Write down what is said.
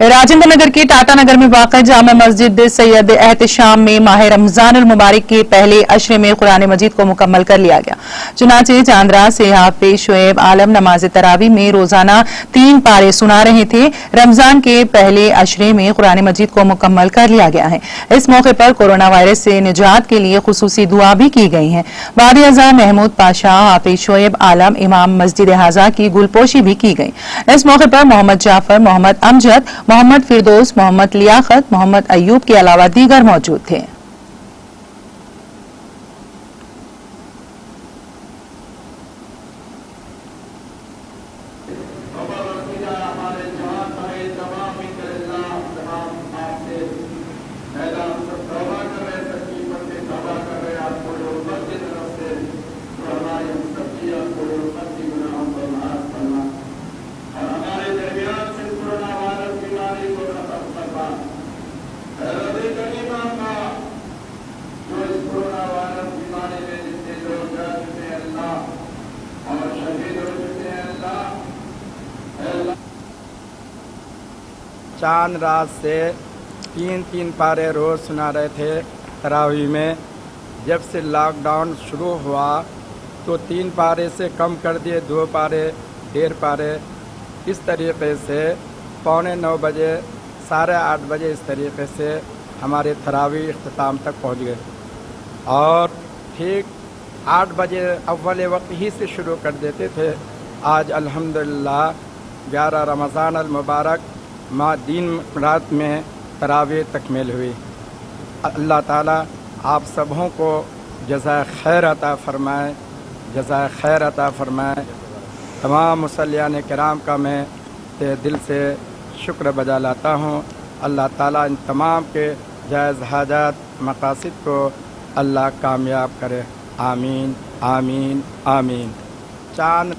राजेंद्र नगर के टाटा नगर में वाक़ जामा मस्जिद सैयद एहतशाम में माह रमजान अल मुबारक के पहले अशरे में कुरान मजीद को मुकम्मल कर लिया गया। चुनाचे चांद रात से हाफिज शुएब आलम नमाज तरावी में रोजाना 3 पारे सुना रहे थे। रमजान के पहले अशरे में कुरान मजीद को मुकम्मल कर लिया गया है। इस मौके पर कोरोना वायरस से निजात के लिए खुसूसी दुआ भी की गई है। वादी अज़ा महमूद पाशा, हाफिज शुएब आलम, इमाम मस्जिद हाजा की गुलपोशी भी की गई। इस मौके पर मोहम्मद जाफर, मोहम्मद अमजद, मोहम्मद फिरदौस, मोहम्मद लियाकत, मोहम्मद अयूब के अलावा दीगर मौजूद थे। चांद रात से 3 पारे रोज़ सुना रहे थे तरावी में। जब से लॉकडाउन शुरू हुआ तो 3 पारे से कम कर दिए, 2 पारे, 1.5 पारे, इस तरीक़े से 9:15 बजे, 8:30 बजे इस तरीक़े से हमारे तरावी इख्तिताम तक पहुँच गए और ठीक 8 बजे अव्वल वक्त ही से शुरू कर देते थे। आज अल्हम्दुलिल्लाह 11 रमज़ान अल मुबारक दिन रात में तरावी तकमील हुई। अल्लाह ताला आप सबों को जज़ाए खैर अता फरमाए, जज़ाए खैर अता फरमाए। तमाम मुसल्लियान किराम का मैं दिल से शुक्र बजा लाता हूँ। अल्लाह ताला इन तमाम के जायज़ हाजात मकासिद को अल्लाह कामयाब करे। आमीन आमीन आमीन। चांद